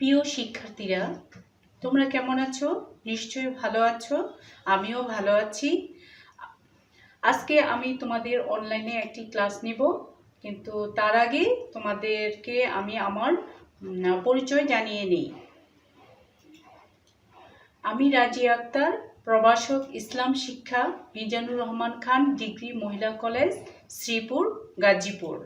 প্রিয় শিক্ষার্থীরা, তোমরা কেমন আছো? নিশ্চয়ই ভালো আছো। আমিও ভালো আছি। আজকে আমি তোমাদের অনলাইনে একটি ক্লাস নিব, কিন্তু তার আগে তোমাদেরকে আমি আমার পরিচয় জানিয়ে নিই। আমি রাজিয়া আক্তার, প্রভাষক, ইসলাম শিক্ষা, মিজানুর রহমান খান ডিগ্রি মহিলা কলেজ, শ্রীপুর, গাজীপুর।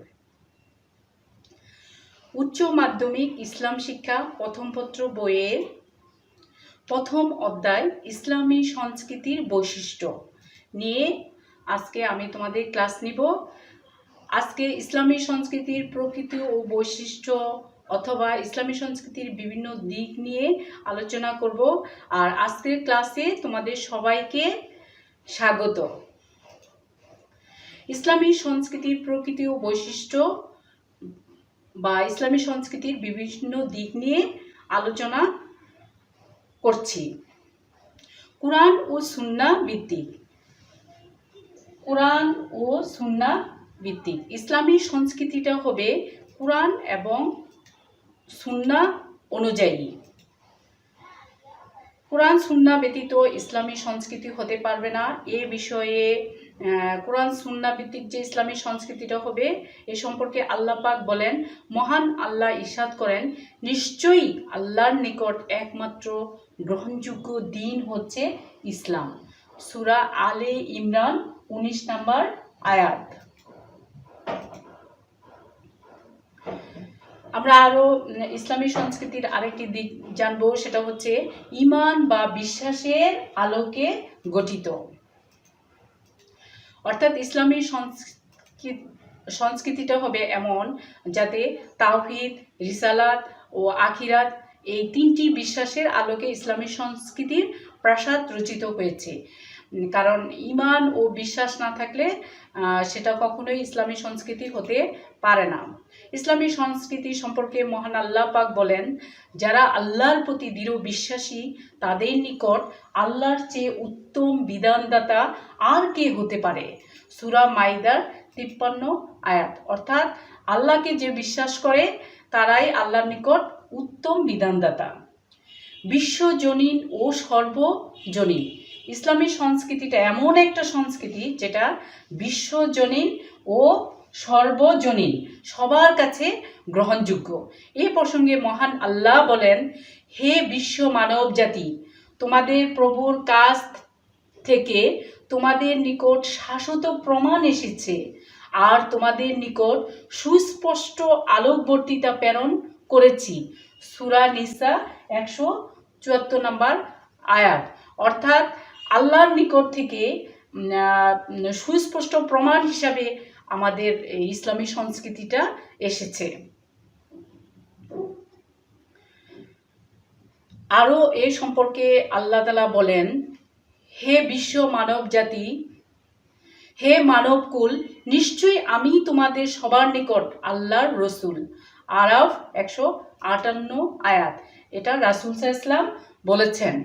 উচ্চ মাধ্যমিক ইসলাম শিক্ষা প্রথম পত্র বইয়ের প্রথম অধ্যায় ইসলামী সংস্কৃতির বৈশিষ্ট্য নিয়ে আজকে আমি তোমাদের ক্লাস নিব। আজকে ইসলামী সংস্কৃতির প্রকৃতি ও বৈশিষ্ট্য অথবা ইসলামী সংস্কৃতির বিভিন্ন দিক নিয়ে আলোচনা করব। আর আজকের ক্লাসে তোমাদের সবাইকে স্বাগত। ইসলামী সংস্কৃতির প্রকৃতি ও বৈশিষ্ট্য বা ইসলামী সংস্কৃতির বিভিন্ন দিক নিয়ে আলোচনা করছি। কুরআন ও সুন্নাহ ভিত্তিক। কুরআন ও সুন্নাহ ভিত্তিক ইসলামী সংস্কৃতিটা হবে কুরআন এবং সুন্নাহ অনুযায়ী। কুরআন সুন্নাহ ব্যতীত ইসলামী সংস্কৃতি হতে পারবে না। এ বিষয়ে কুরআন সুন্নাহ ভিত্তিক যে ইসলামী সংস্কৃতিটা হবে এ সম্পর্কে আল্লাহ পাক বলেন, মহান আল্লাহ ইরশাদ করেন, নিশ্চয়ই আল্লাহর নিকট একমাত্র গ্রহণযোগ্য দিন হচ্ছে ইসলাম। সূরা আলে ইমরান 19 নম্বর আয়াত। আমরা আরো ইসলামী সংস্কৃতির আরেকটি দিক জানবো, সেটা হচ্ছে ঈমান বা বিশ্বাসের আলোকে গঠিত। অর্থাৎ ইসলামী সংস্কৃতিটা হবে এমন যাতে তাওহীদ, রিসালাত ও আখিরাত এই তিনটি বিশ্বাসের আলোকে ইসলামী সংস্কৃতির প্রাসাদ রচিত হয়েছে। কারণ ঈমান ও বিশ্বাস না থাকলে সেটা কখনোই ইসলামী সংস্কৃতি হতে পারে না। ইসলামী সংস্কৃতি সম্পর্কে মহান আল্লাহ পাক বলেন, যারা আল্লাহর প্রতি দৃঢ় বিশ্বাসী তাদের নিকট আল্লাহর চেয়ে উত্তম বিধানদাতা আর কে হতে পারে। সূরা মাইদার 53 আয়াত। অর্থাৎ আল্লাহকে যে বিশ্বাস করে তারাই আল্লাহর নিকট উত্তম বিধানদাতা। বিশ্বজনীন ও সর্বজনীন। ইসলামী সংস্কৃতিটা এমন একটা সংস্কৃতি যেটা বিশ্বজনীন ও সর্বজনীন, সবার কাছে গ্রহণযোগ্য। এই প্রসঙ্গে মহান আল্লাহ বলেন, হে বিশ্ব মানব জাতি, তোমাদের প্রভুর কাছ থেকে তোমাদের নিকট শাশ্বত প্রমাণ এসেছে আর তোমাদের নিকট সুস্পষ্ট আলোকবর্তিতা প্রেরণ করেছি। সূরা নিসা 174 নম্বর আয়াত। অর্থাৎ আল্লাহর নিকট থেকে সুস্পষ্ট প্রমাণ হিসাবে আমাদের ইসলামী সংস্কৃতিটা এসেছে। আরও এ সম্পর্কে আল্লাহ তাআলা বলেন, হে বিশ্ব মানব জাতি, হে মানবকুল, নিশ্চয়ই আমি তোমাদের সবার নিকট আল্লাহর রসুল। আরাফ 158 আয়াত। এটা রাসূল সাল্লাল্লাহু আলাইহি ওয়াসাল্লাম বলেছেন।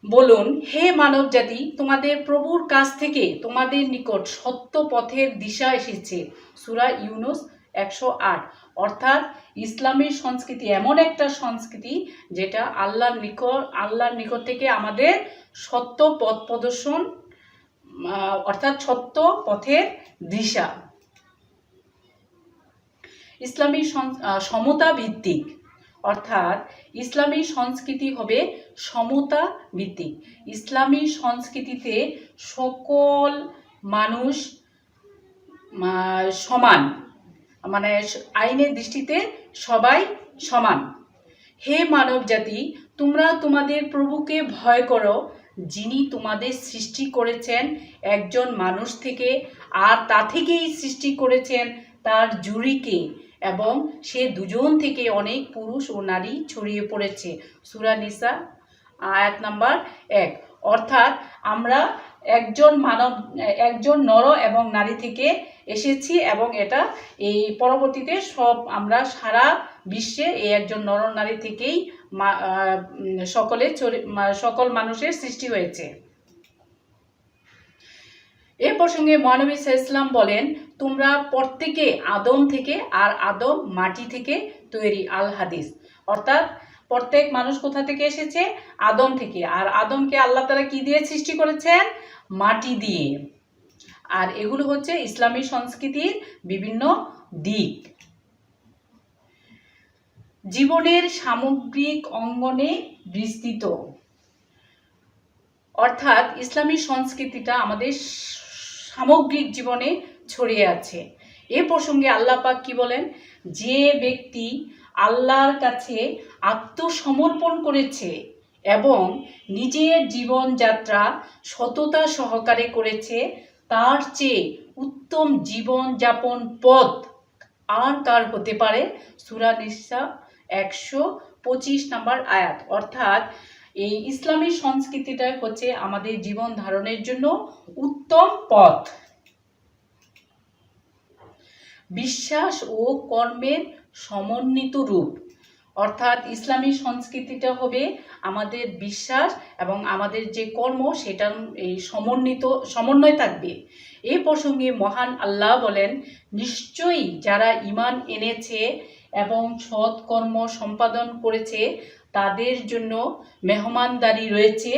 বলুন, হে মানব জাতি, তোমাদের প্রভুর কাছ থেকে তোমাদের নিকট সত্য পথের দিশা এসেছে। সূরা ইউনূস 108। অর্থাৎ ইসলামী সংস্কৃতি এমন একটা সংস্কৃতি যেটা আল্লাহর নিকট থেকে আমাদের সত্য পথ প্রদর্শন, অর্থাৎ সত্য পথের দিশা। ইসলামী সমতা ভিত্তিক। অর্থাৎ ইসলামী সংস্কৃতি হবে সমতা ভিত্তিক। ইসলামী সংস্কৃতিতে সকল মানুষ সমান, মানে আইনের দৃষ্টিতে সবাই সমান। হে মানব জাতি, তোমরা তোমাদের প্রভুকে ভয় করো, যিনি তোমাদের সৃষ্টি করেছেন একজন মানুষ থেকে, আর তা থেকেই সৃষ্টি করেছেন তার জুরিকে, এবং সে দুজন থেকে অনেক পুরুষ ও নারী ছড়িয়ে পড়েছে। সূরা নিসা আয়াত নাম্বার 1। অর্থাৎ আমরা একজন নর এবং নারী থেকে এসেছি, এবং এটা এই পরবর্তীতে আমরা সারা বিশ্বে এই একজন নর নারী থেকেই সকল মানুষের সৃষ্টি হয়েছে। এ প্রসঙ্গে মহানবী সাল্লাল্লাহু আলাইহি ওয়াসাল্লাম বলেন, তোমরা প্রত্যেকে আদম থেকে, আর আদম মাটি থেকে তৈরি। আল হাদিস। অর্থাৎ প্রত্যেক মানুষ কোথা থেকে এসেছে? আদম থেকে। আর আদমকে আল্লাহ তাআলা কি দিয়ে সৃষ্টি করেছেন? মাটি দিয়ে। আর এগুলো হচ্ছে ইসলামী সংস্কৃতির বিভিন্ন দিক। জীবনের সামগ্রিক অঙ্গনে বিস্তৃত, অর্থাৎ ইসলামী সংস্কৃতিটা আমাদের সামগ্রিক জীবনে ছড়িয়ে আছে। এ প্রসঙ্গে আল্লাহ পাক কি বলেন? যে ব্যক্তি আল্লাহর কাছে আত্মসমর্পণ করেছে এবং নিজের জীবনযাত্রা সততা সহকারে করেছে, তার চেয়ে উত্তম জীবনযাপন পথ আর কার হতে পারে? সূরা নিসা 125 নম্বর আয়াত। অর্থাৎ এই ইসলামী সংস্কৃতিটা হচ্ছে আমাদের জীবন ধারণের জন্য উত্তম পথ। বিশ্বাস ও কর্মের সমন্বিত রূপ, অর্থাৎ ইসলামী সংস্কৃতিটা হবে আমাদের বিশ্বাস এবং আমাদের যে কর্ম সেটার এই সমন্বয় থাকবে। এই প্রসঙ্গে মহান আল্লাহ বলেন, নিশ্চয়ই যারা ঈমান এনেছে এবং সৎ কর্ম সম্পাদন করেছে তাদের জন্য মেহমানদারি রয়েছে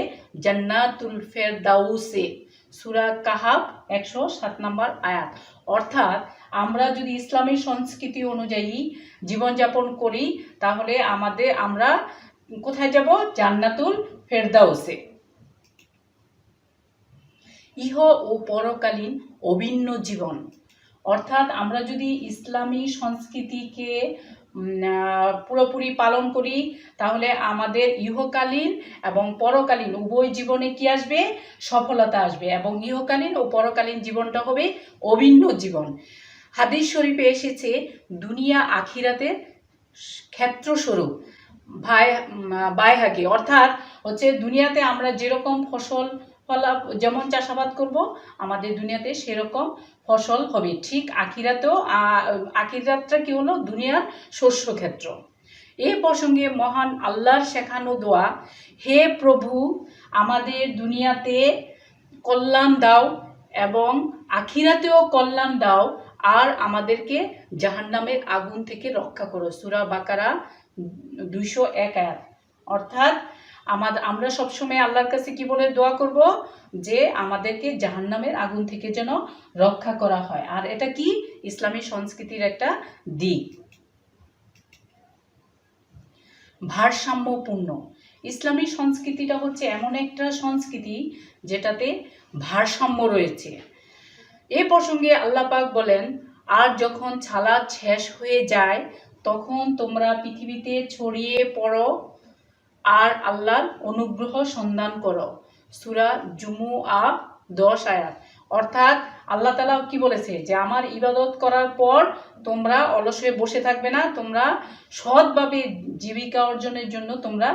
জান্নাতুল ফেরদাউসে। সূরা কাহাফ 107 নম্বর আয়াত। অর্থাৎ আমরা যদি ইসলামী সংস্কৃতি অনুযায়ী জীবনযাপন করি তাহলে আমরা কোথায় যাব? জান্নাতুল ফেরদাউসে। ইহ ও পরকালীন অভিন্ন জীবন, অর্থাৎ আমরা যদি ইসলামী সংস্কৃতিকে পুরোপুরি পালন করি তাহলে আমাদের ইহকালীন এবং পরকালীন উভয় জীবনে কি আসবে? সফলতা আসবে, এবং ইহকালীন ও পরকালীন জীবনটা হবে অভিন্ন জীবন। হাদিস শরীফে এসেছে, দুনিয়া আখিরাতের ক্ষেত্রস্বরূপ। বাইহাকি, অর্থাৎ হচ্ছে দুনিয়াতে আমরা যেরকম যেমন চাষাবাদ করব আমাদের দুনিয়াতে সেরকম ফসল হবে, ঠিক আখিরাতটা কি হলো? দুনিয়ার শস্য ক্ষেত্র। এই প্রসঙ্গে মহান আল্লাহর শেখানো দোয়া, হে প্রভু, আমাদের দুনিয়াতে কল্যাণ দাও এবং আখিরাতেও কল্যাণ দাও, আর আমাদেরকে জাহান্নামের আগুন থেকে রক্ষা করো। সূরা বাকারা 201 আয়াত। অর্থাৎ আমরা সবসময় আল্লাহর কাছে কি বলে দোয়া করব? যে আমাদেরকে জাহান্নামের আগুন থেকে যেন রক্ষা করা হয়। আর এটা কি? ইসলামী সংস্কৃতির একটা দিক। ভারসাম্যপূর্ণ, ইসলামী সংস্কৃতিটা হচ্ছে এমন একটা সংস্কৃতি যেটাতে ভারসাম্য রয়েছে। এই প্রসঙ্গে আল্লাহ পাক বলেন, আর যখন ছালাত শেষ হয়ে যায় তখন তোমরা পৃথিবীতে ছড়িয়ে পড়ো আর আল্লাহর অনুগ্রহ সন্ধান করো। সূরা জুমুআ 10 আয়াত। অর্থাৎ আল্লাহ তাআলা কি বলেছে? যে আমার ইবাদত করার পর তোমরা অলস হয়ে বসে থাকবে না, তোমরা সৎভাবে জীবিকা অর্জনের জন্য তোমরা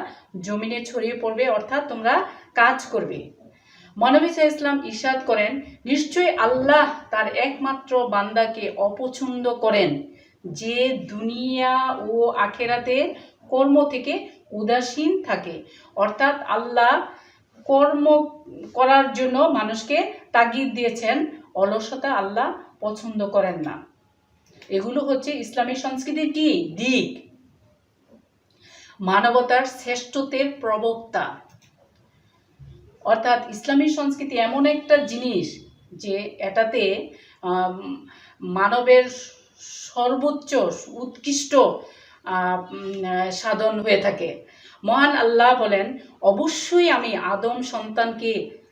জমিনে ছড়িয়ে পড়বে, অর্থাৎ তোমরা কাজ করবে। মহানবী সাল্লাল্লাহু আলাইহি ওয়াসাল্লাম ইরশাদ করেন, নিশ্চয়ই আল্লাহ তার একমাত্র বান্দাকে অপছন্দ করেন যে দুনিয়া ও আখিরাতের কর্ম থেকে উদাসীন থাকে। অর্থাৎ আল্লাহ কর্ম করার জন্য মানুষকে তাগিদ দিয়েছেন, অলসতা আল্লাহ পছন্দ করেন না। এগুলো হচ্ছে ইসলামী সংস্কৃতির কি দিক। মানবতার শ্রেষ্ঠত্বের প্রবক্তা, অর্থাৎ ইসলামী সংস্কৃতি এমন একটা জিনিস যে এটাতে মানবের সর্বোচ্চ উৎকৃষ্ট সাধন হয়ে থাকে। মহান আল্লাহ বলেন, অবশ্যই আমি আদম সন্তানকে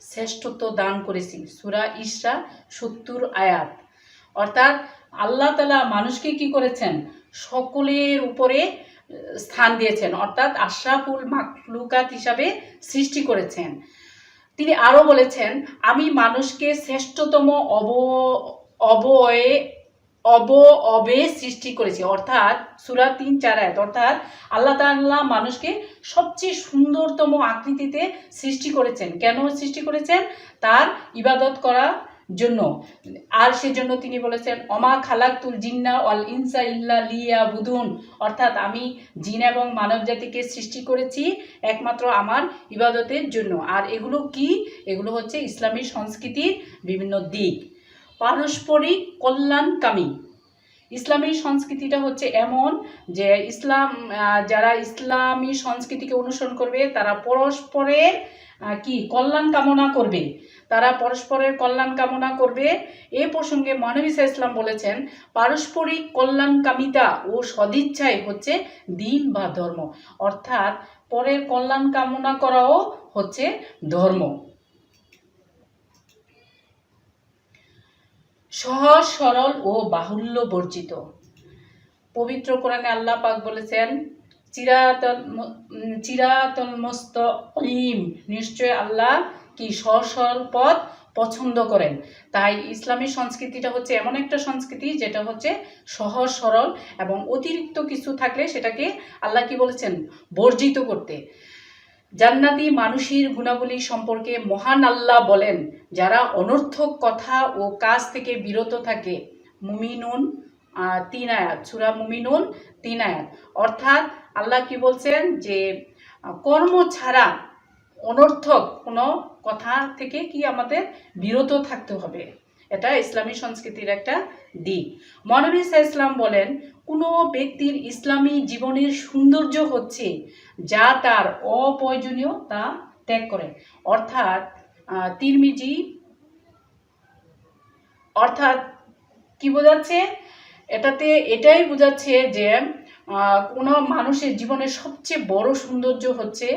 শ্রেষ্ঠত্ব দান করেছি। সূরা ইসরা 70 আয়াত। অর্থাৎ আল্লাহ তাআলা মানুষকে কি করেছেন? সকলের উপরে স্থান দিয়েছেন, অর্থাৎ আশরাফুল মাখলুকাত হিসাবে সৃষ্টি করেছেন। তিনি আরও বলেছেন, আমি মানুষকে শ্রেষ্ঠতম অবয়বে সৃষ্টি করেছি। অর্থাৎ সূরা 3-4 আয়াত। অর্থাৎ আল্লাহ তাআলা মানুষকে সবচেয়ে সুন্দরতম আকৃতিতে সৃষ্টি করেছেন। কেন সৃষ্টি করেছেন? তার ইবাদত করার জন্য। আর সেজন্য তিনি বলেছেন, অমা খালাকতুল জিন্না ওয়াল ইনসা ইল্লা লিয়াবুদুন। অর্থাৎ আমি জিন এবং মানব জাতিকে সৃষ্টি করেছি একমাত্র আমার ইবাদতের জন্য। আর এগুলো কি? এগুলো হচ্ছে ইসলামী সংস্কৃতির বিভিন্ন দিক। পারস্পরিক কল্যাণকামী, ইসলামী সংস্কৃতিটা হচ্ছে এমন যে যারা ইসলামী সংস্কৃতিকে অনুসরণ করবে তারা পরস্পরের কি কল্যাণ কামনা করবে, তারা পরস্পরের কল্যাণ কামনা করবে। এ প্রসঙ্গে মহানবী সাল্লাল্লাহু আলাইহি ওয়াসাল্লাম বলেছেন, পারস্পরিক কল্যাণকামিতা ও সদিচ্ছাই হচ্ছে দিন বা ধর্ম। অর্থাৎ পরের কল্যাণ কামনা করাও হচ্ছে ধর্ম। সহজ সরল ও বাহুল্য বর্জিত। পবিত্র কোরআনে আল্লাহ পাক বলেছেন, চিরাতুল মুস্তাকিম, নিশ্চয় আল্লাহ কি সহজ সরল পথ পছন্দ করেন। তাই ইসলামী সংস্কৃতিটা হচ্ছে এমন একটা সংস্কৃতি যেটা হচ্ছে সহজ সরল, এবং অতিরিক্ত কিছু থাকলে সেটাকে আল্লাহ কি বলেছেন, বর্জিত করতে। জান্নাতি মানুষের গুণাবলী সম্পর্কে মহান আল্লাহ বলেন, যারা অনর্থক কথা ও কাজ থেকে বিরত থাকে। মুমিনুন 3 আয়াত, সূরা মুমিনুন 3 আয়াত। অর্থাৎ আল্লাহ কি বলছেন যে কর্ম ছাড়া অনর্থক কোনো কথা থেকে কি আমাদের বিরত থাকতে হবে। এটা ইসলামী সংস্কৃতির একটা দিক। মহানবী সাল্লাল্লাহু আলাইহি ওয়াসাল্লাম বলেন, কোনো ব্যক্তির ইসলামী জীবনের সৌন্দর্য হচ্ছে যা তার অপ্রয়োজনীয় তা ত্যাগ করে। অর্থাৎ তিরমিজি, অর্থাৎ কি বোঝাচ্ছে, এটাই বোঝাচ্ছে যে কোনো মানুষের জীবনের সবচেয়ে বড় সৌন্দর্য হচ্ছে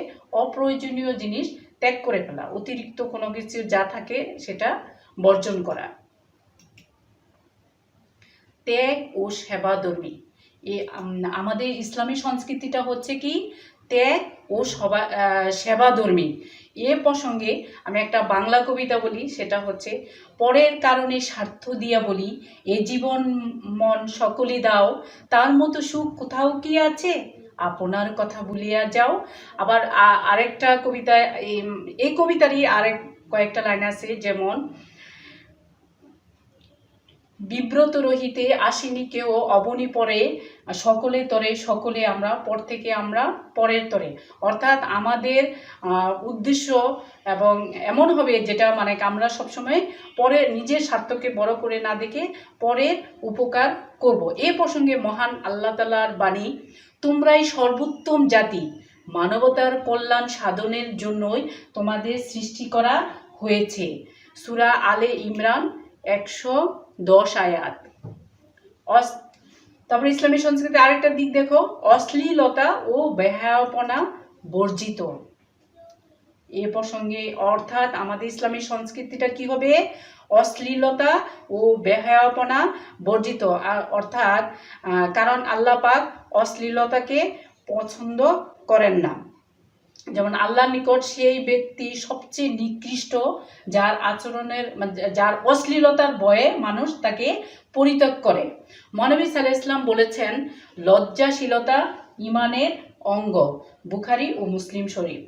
অপ্রয়োজনীয় জিনিস ত্যাগ করে ফেলা, অতিরিক্ত কোনো কিছু যা থাকে সেটা বর্জন করা। ত্যাগ ও সেবাধর্মী। আমাদের ইসলামী সংস্কৃতিটা হচ্ছে কি ত্যাগ ও সেবাধর্মী। এ প্রসঙ্গে আমি একটা বাংলা কবিতা বলি, সেটা হচ্ছে, পরের কারণে স্বার্থ দিয়া বলি, এ জীবন মন সকলে দাও, তার মতো সুখ কোথাও কি আছে, আপনার কথা ভুলিয়া যাও। আবার আরেকটা কবিতা, এই কবিতারই কয়েকটা লাইন আছে, যেমন, বিব্রত রহিতে আসিনি কেউ অবনী পরে, সকলে তরে সকলে আমরা, পর থেকে আমরা পরের তরে। অর্থাৎ আমাদের উদ্দেশ্য এবং এমন হবে যেটা মানে আমরা সবসময় পরের নিজের স্বার্থকে বড় করে না দেখে পরের উপকার করব। এ প্রসঙ্গে মহান আল্লাহ তাআলার বাণী, তোমরাই সর্বোত্তম জাতি, মানবতার কল্যাণ সাধনের জন্যই তোমাদের সৃষ্টি করা হয়েছে। সূরা আলে ইমরান 110 আয়াত। তারপরে ইসলামী সংস্কৃতি আরেকটা দিক দেখো, অশ্লীলতা ও বেহায়াপনা বর্জিত। এ প্রসঙ্গে অর্থাৎ আমাদের ইসলামী সংস্কৃতিটা কি হবে, অশ্লীলতা ও বেহায়াপনা বর্জিত। অর্থাৎ কারণ আল্লাহ পাক অশ্লীলতাকে পছন্দ করেন না। যেমন আল্লাহর নিকট সেই ব্যক্তি সবচেয়ে নিকৃষ্ট যার অশ্লীলতার ভয়ে মানুষ তাকে পরিত্যাগ করে। মহানবী সাল্লাল্লাহু আলাইহি ওয়াসাল্লাম বলেছেন, লজ্জাশীলতা ঈমানের অঙ্গ। বুখারী ও মুসলিম শরীফ।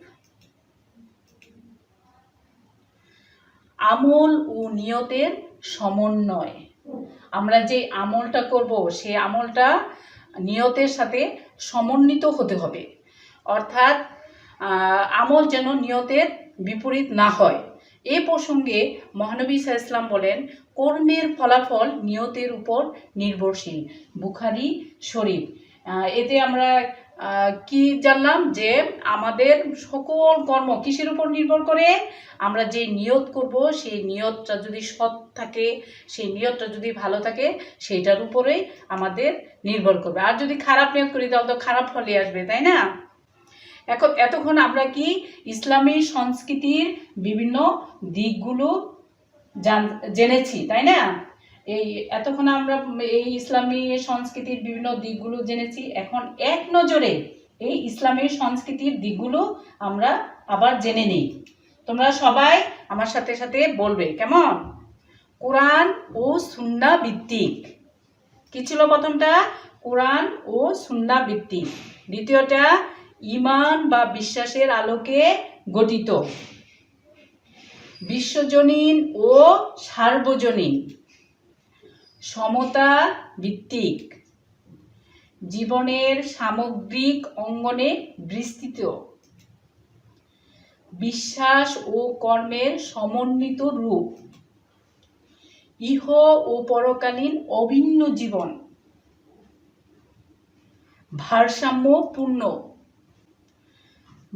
আমল ও নিয়তের সমন্বয়। আমরা যে আমলটা করব সেই আমলটা নিয়তের সাথে সমন্বিত হতে হবে। অর্থাৎ আমল যেন নিয়তের বিপরীত না হয়। এ প্রসঙ্গে মহানবী সাল্লাল্লাহু আলাইহি ওয়াসাল্লাম বলেন, কর্মের ফলাফল নিয়তের উপর নির্ভরশীল। বুখারী শরীফ। এতে আমরা কি জানলাম, যে আমাদের সকল কর্ম কিসের উপর নির্ভর করে, আমরা যে নিয়ত করব সেই নিয়তটা যদি সৎ থাকে, সেই নিয়তটা যদি ভালো থাকে, সেইটার উপরেই আমাদের নির্ভর করবে। আর যদি খারাপ নিয়ত করি তাহলে তো খারাপ ফলই আসবে, তাই না? এতক্ষণ আমরা কি ইসলামী সংস্কৃতির বিভিন্ন দিকগুলো জেনেছি, তাই না? এতক্ষণ আমরা এই ইসলামী সংস্কৃতির বিভিন্ন দিকগুলো জেনেছি। এখন এক নজরে এই ইসলামী সংস্কৃতির দিকগুলো আমরা আবার জেনে নিই। তোমরা সবাই আমার সাথে সাথে বলবে, কেমন? কোরআন ও সুন্নাহ ভিত্তিক। কি ছিল প্রথমটা? কোরআন ও সুন্নাহ ভিত্তিক। দ্বিতীয়টা ঈমান বা বিশ্বাসের আলোকে গঠিত। বিশ্বজনীন ও সার্বজনীন। সমতা ভিত্তিক। জীবনের সামগ্রিক অঙ্গনে বিস্তৃত। বিশ্বাস ও কর্মের সমন্বিত রূপ। ইহ ও পরকালীন অভিন্ন জীবন। ভারসাম্যপূর্ণ,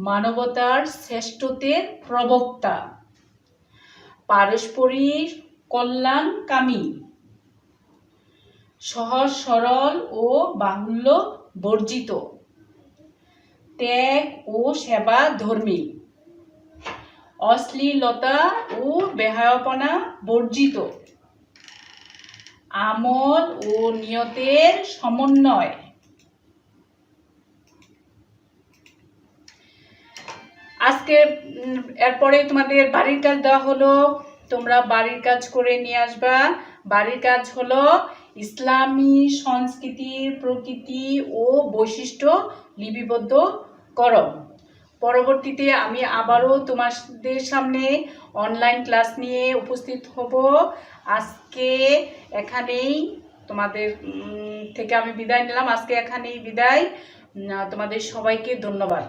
মানবতার শ্রেষ্ঠত্বের প্রবক্তা, পারস্পরিক কল্যাণকামী, সহজ সরল ও বাহুল্য বর্জিত, ত্যাগ ও সেবা ধর্মী, অশ্লীলতা ও বেহায়াপনা বর্জিত, আমল ও নিয়তের সমন্বয়। আজকে এরপরে তোমাদের বাড়ির কাজ দেওয়া হলো, তোমরা বাড়ির কাজ করে নিয়ে আসবা। বাড়ির কাজ হলো ইসলামী সংস্কৃতির প্রকৃতি ও বৈশিষ্ট্য লিপিবদ্ধ করো। পরবর্তীতে আমি আবারও তোমাদের সামনে অনলাইন ক্লাস নিয়ে উপস্থিত হব। আজকে এখানেই তোমাদের থেকে আমি বিদায় নিলাম। আজকে এখানেই বিদায়। তোমাদের সবাইকে ধন্যবাদ।